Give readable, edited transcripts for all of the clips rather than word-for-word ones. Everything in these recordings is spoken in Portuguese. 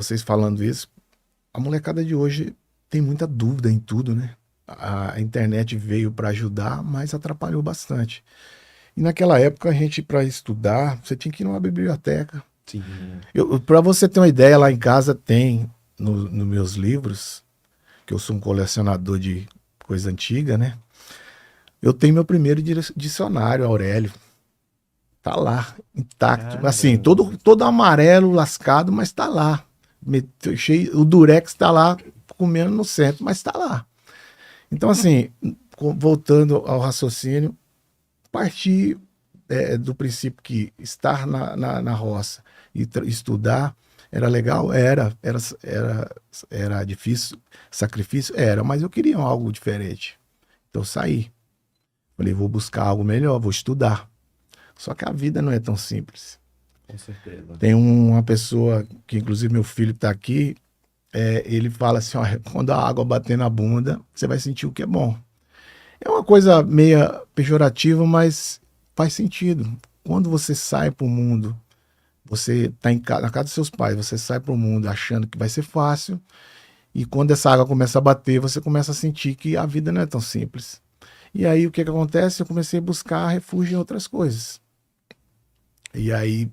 vocês falando isso, a molecada de hoje tem muita dúvida em tudo, né? A internet veio para ajudar, mas atrapalhou bastante. E naquela época a gente, para estudar, você tinha que ir numa biblioteca. Sim. Para você ter uma ideia, lá em casa tem nos meus livros, que eu sou um colecionador de coisa antiga, né? Eu tenho meu primeiro dicionário, Aurélio. Tá lá, intacto. Assim, Caramba. todo amarelo, lascado, mas tá lá. Cheio, o Durex tá lá comendo no centro, mas tá lá. Então, assim, voltando ao raciocínio, partir do princípio que estar na roça e estudar era legal? Era difícil, sacrifício? Era, mas eu queria algo diferente. Então eu saí. Falei, vou buscar algo melhor, vou estudar. Só que a vida não é tão simples. Com certeza. Tem uma pessoa, que inclusive meu filho está aqui, ele fala assim, ó, quando a água bater na bunda, você vai sentir o que é bom. É uma coisa meia pejorativa, mas faz sentido. Quando você sai para o mundo, você está na casa dos seus pais, você sai para o mundo achando que vai ser fácil, e quando essa água começa a bater, você começa a sentir que a vida não é tão simples. E aí o que acontece? Eu comecei a buscar refúgio em outras coisas. E aí,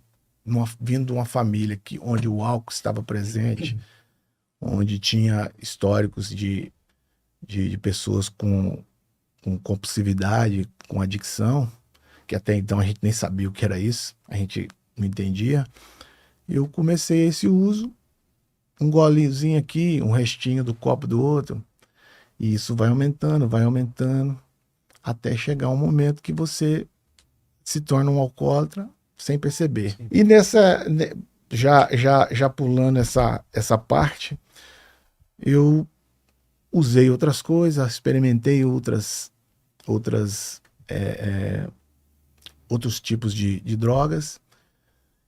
vindo de uma família onde o álcool estava presente, onde tinha históricos de pessoas com compulsividade, com adicção, que até então a gente nem sabia o que era isso, a gente não entendia. Eu comecei esse uso, um golinhozinho aqui, um restinho do copo do outro, e isso vai aumentando, até chegar um momento que você se torna um alcoólatra sem perceber. Sim. E já pulando essa parte, eu usei outras coisas, experimentei outras outros tipos de drogas.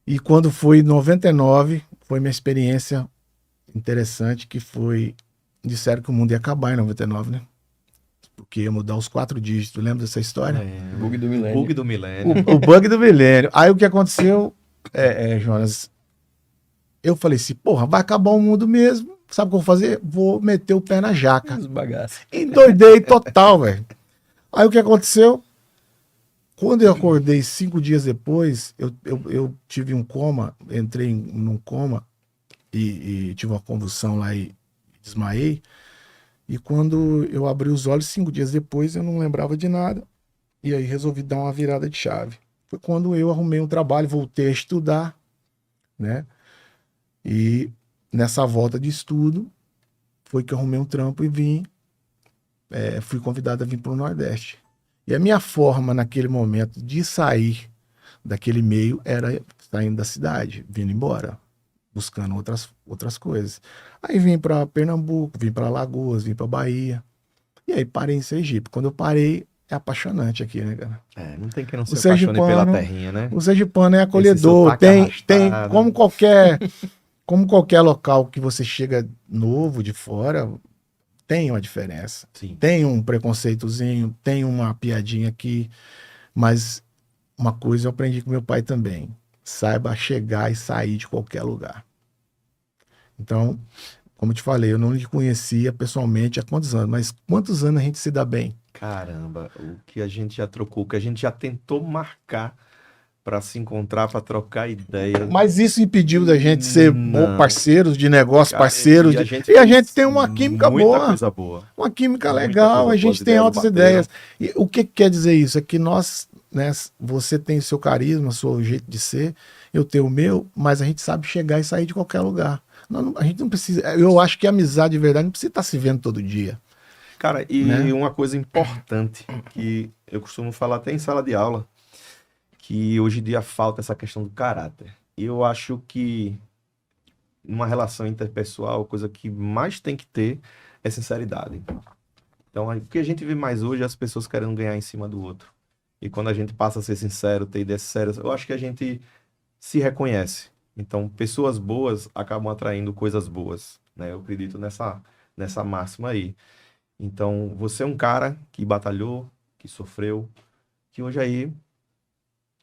E quando foi em 99, foi minha experiência interessante, que foi, disseram que o mundo ia acabar em 99, né? Porque ia mudar os 4 dígitos. Lembra dessa história? Bug do milênio. Bug do milênio. O bug do milênio. Aí o que aconteceu, Jonas? Eu falei assim, porra, vai acabar o mundo mesmo. Sabe o que eu vou fazer? Vou meter o pé na jaca. Endoidei total, velho. Aí o que aconteceu? Quando eu acordei 5 dias depois, eu tive um coma, entrei num coma e tive uma convulsão lá e desmaiei. E quando eu abri os olhos, 5 dias depois, eu não lembrava de nada. E aí resolvi dar uma virada de chave. Foi quando eu arrumei um trabalho, voltei a estudar, né? E nessa volta de estudo, foi que eu arrumei um trampo e fui convidado a vir para o Nordeste. E a minha forma naquele momento de sair daquele meio era saindo da cidade, vindo embora, buscando outras coisas. Aí vim para Pernambuco, vim para Alagoas, vim para Bahia. E aí parei em Sergipe. Quando eu parei, é apaixonante aqui, né, cara? Não tem que não O se apaixone pela sergipano, terrinha, né? o sergipano é Esse acolhedor. sotaque Tem arrastado. como qualquer local que você chega novo de fora, tem uma diferença. Sim. Tem um preconceitozinho, tem uma piadinha aqui, mas uma coisa eu aprendi com meu pai também. Saiba chegar e sair de qualquer lugar. Então, como eu te falei, eu não lhe conhecia pessoalmente há quantos anos, mas quantos anos a gente se dá bem? Caramba, o que a gente já trocou, o que a gente já tentou marcar pra se encontrar, pra trocar ideia. Mas isso impediu da gente ser Não, parceiros de negócio, cara, parceiros e a de... gente E a gente fez tem uma química muita boa, coisa boa. uma química Muita legal, coisa a boa. As gente tem ideias altas bateram. ideias. E o que quer dizer isso? É que nós, né, você tem o seu carisma, o seu jeito de ser, eu tenho o meu, mas a gente sabe chegar e sair de qualquer lugar. A gente não precisa. Eu acho que a amizade de verdade não precisa estar se vendo todo dia, Cara, e né? uma coisa importante que eu costumo falar até em sala de aula, que hoje em dia falta essa questão do caráter. E eu acho que numa relação interpessoal, a coisa que mais tem que ter é sinceridade. Então, o que a gente vê mais hoje é as pessoas querendo ganhar em cima do outro. E quando a gente passa a ser sincero, ter ideias sérias, eu acho que a gente se reconhece. Então, pessoas boas acabam atraindo coisas boas, né? Eu acredito nessa máxima aí. Então, você é um cara que batalhou, que sofreu, que hoje aí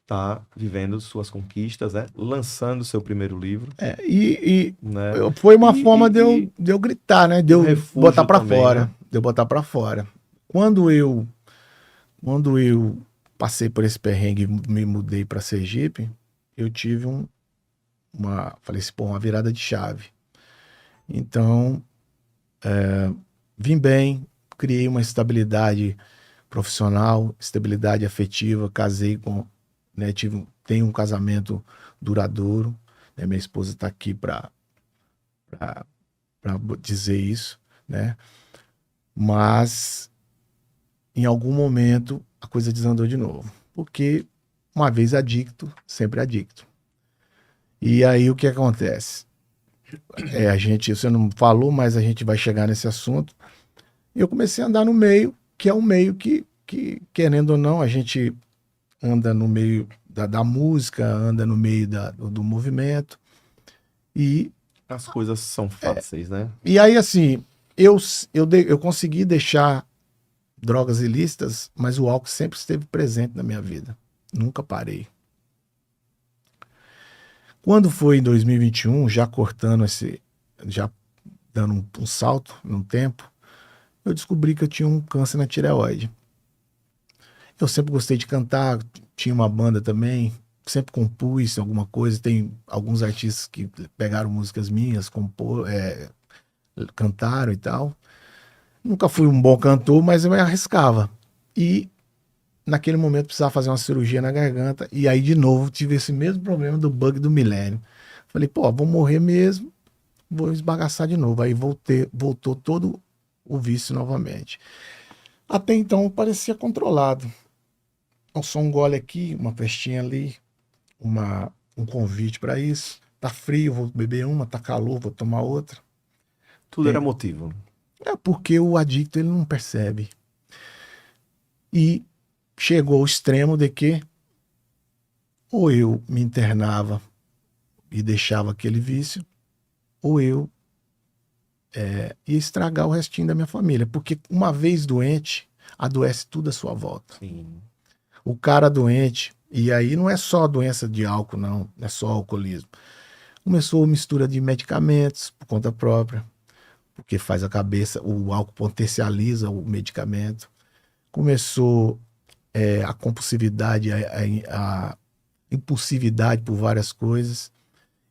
tá vivendo suas conquistas, né? Lançando seu primeiro livro, né? Foi uma forma E de eu gritar, né? De um eu botar refúgio pra também, fora. né? De eu botar pra fora. Quando eu, quando eu passei por esse perrengue e me mudei pra Sergipe, eu tive falei assim, pô, uma virada de chave. Então, vim bem, criei uma estabilidade profissional, estabilidade afetiva, casei com, né, tenho um casamento duradouro, né, minha esposa está aqui para dizer isso, né, mas em algum momento a coisa desandou de novo, porque uma vez adicto, sempre adicto. E aí o que acontece? Você não falou, mas a gente vai chegar nesse assunto. Eu comecei a andar no meio, que é um meio que querendo ou não, a gente anda no meio da música, anda no meio do movimento. E, As coisas são fáceis, né? e aí, assim, eu consegui deixar drogas ilícitas, mas o álcool sempre esteve presente na minha vida. Nunca parei. Quando foi em 2021, já cortando já dando um salto no tempo, eu descobri que eu tinha um câncer na tireoide. Eu sempre gostei de cantar, tinha uma banda também, sempre compus alguma coisa. Tem alguns artistas que pegaram músicas minhas, cantaram e tal. Nunca fui um bom cantor, mas eu me arriscava. E naquele momento precisava fazer uma cirurgia na garganta. E aí, de novo, tive esse mesmo problema do bug do milênio. Falei, pô, vou morrer mesmo, vou esbagaçar de novo. Aí voltou todo o vício novamente. Até então eu parecia controlado. Só um gole aqui, uma festinha ali, um convite para isso. Tá frio, vou beber uma, tá calor, vou tomar outra. Tudo era motivo. É porque o adicto ele não percebe. E chegou ao extremo de que ou eu me internava e deixava aquele vício, ou eu ia estragar o restinho da minha família. Porque uma vez doente, adoece tudo à sua volta. Sim. O cara doente, e aí não é só doença de álcool, não é só alcoolismo. Começou a mistura de medicamentos por conta própria, porque faz a cabeça, o álcool potencializa o medicamento. Começou a compulsividade, a impulsividade por várias coisas.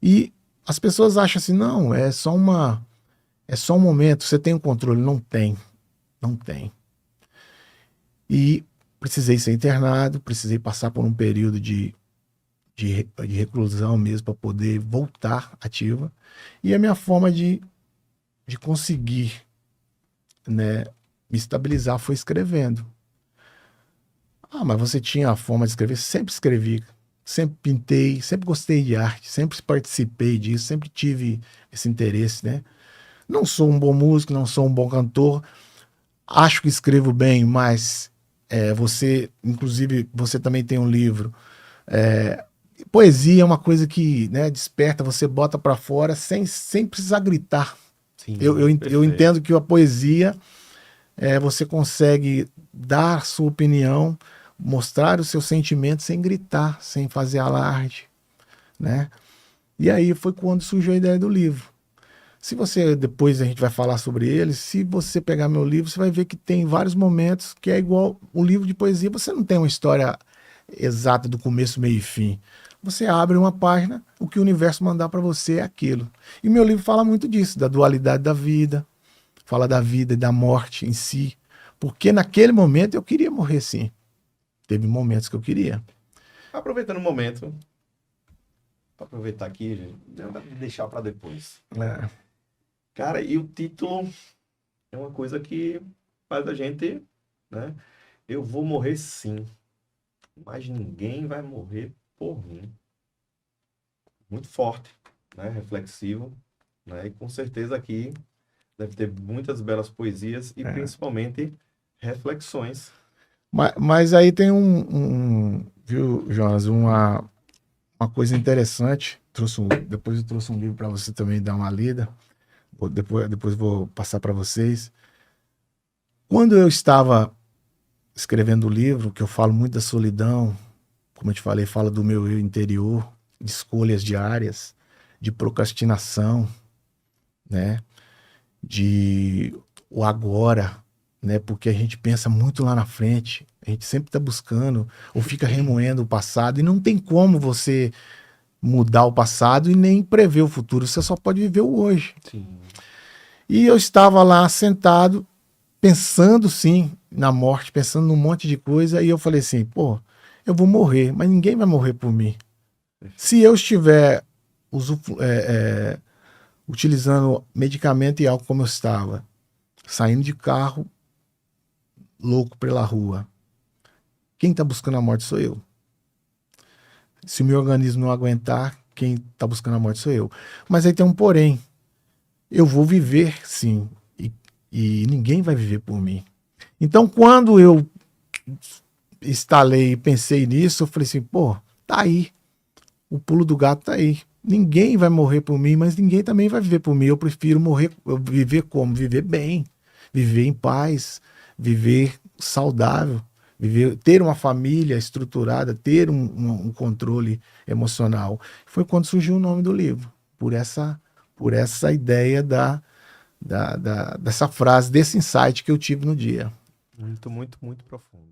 E as pessoas acham assim, não, é só um momento, você tem o controle. Não tem, não tem. E precisei ser internado, precisei passar por um período de reclusão mesmo para poder voltar ativa. E a minha forma de conseguir, né, me estabilizar foi escrevendo. Ah, mas você tinha a forma de escrever? Sempre escrevi, sempre pintei, sempre gostei de arte, sempre participei disso, sempre tive esse interesse, né? Não sou um bom músico, não sou um bom cantor, acho que escrevo bem, mas inclusive, você também tem um livro. Poesia é uma coisa que, né, desperta, você bota para fora sem precisar gritar. Sim, Eu entendo que a poesia você consegue dar sua opinião, mostrar os seus sentimentos sem gritar, sem fazer alarde, né? E aí foi quando surgiu a ideia do livro. Se você, depois a gente vai falar sobre ele, se você pegar meu livro, você vai ver que tem vários momentos que é igual o livro de poesia. Você não tem uma história exata do começo, meio e fim. Você abre uma página, o que o universo mandar para você é aquilo. E meu livro fala muito disso, da dualidade da vida, fala da vida e da morte em si. Porque naquele momento eu queria morrer, sim. Teve momentos que eu queria. Aproveitando o momento, para aproveitar aqui, gente, deixar para depois. Cara, e o título é uma coisa que faz a gente, né? Eu vou morrer sim, mas ninguém vai morrer por mim. Muito forte, né? Reflexivo, né? E com certeza aqui deve ter muitas belas poesias e principalmente reflexões. Mas aí tem viu, Jonas, uma coisa interessante. Depois eu trouxe um livro para você também dar uma lida. Depois vou passar para vocês. Quando eu estava escrevendo o livro, que eu falo muito da solidão, como eu te falei, fala do meu eu interior, de escolhas diárias, de procrastinação, né? De o agora, né? Porque a gente pensa muito lá na frente, a gente sempre está buscando ou fica remoendo o passado e não tem como você mudar o passado e nem prever o futuro, você só pode viver o hoje. Sim. E eu estava lá sentado, pensando sim na morte, pensando num monte de coisa, e eu falei assim, pô, eu vou morrer, mas ninguém vai morrer por mim. Se eu estiver utilizando medicamento e álcool como eu estava, saindo de carro, louco pela rua, quem está buscando a morte sou eu. Se o meu organismo não aguentar, quem está buscando a morte sou eu. Mas aí tem um porém. Eu vou viver, sim, e ninguém vai viver por mim. Então, quando eu instalei e pensei nisso, eu falei assim, pô, tá aí. O pulo do gato tá aí. Ninguém vai morrer por mim, mas ninguém também vai viver por mim. Eu prefiro morrer, viver como? Viver bem, viver em paz, viver saudável, viver, ter uma família estruturada, ter um controle emocional. Foi quando surgiu o nome do livro, por essa ideia dessa frase, desse insight que eu tive no dia. Muito, muito, muito profundo.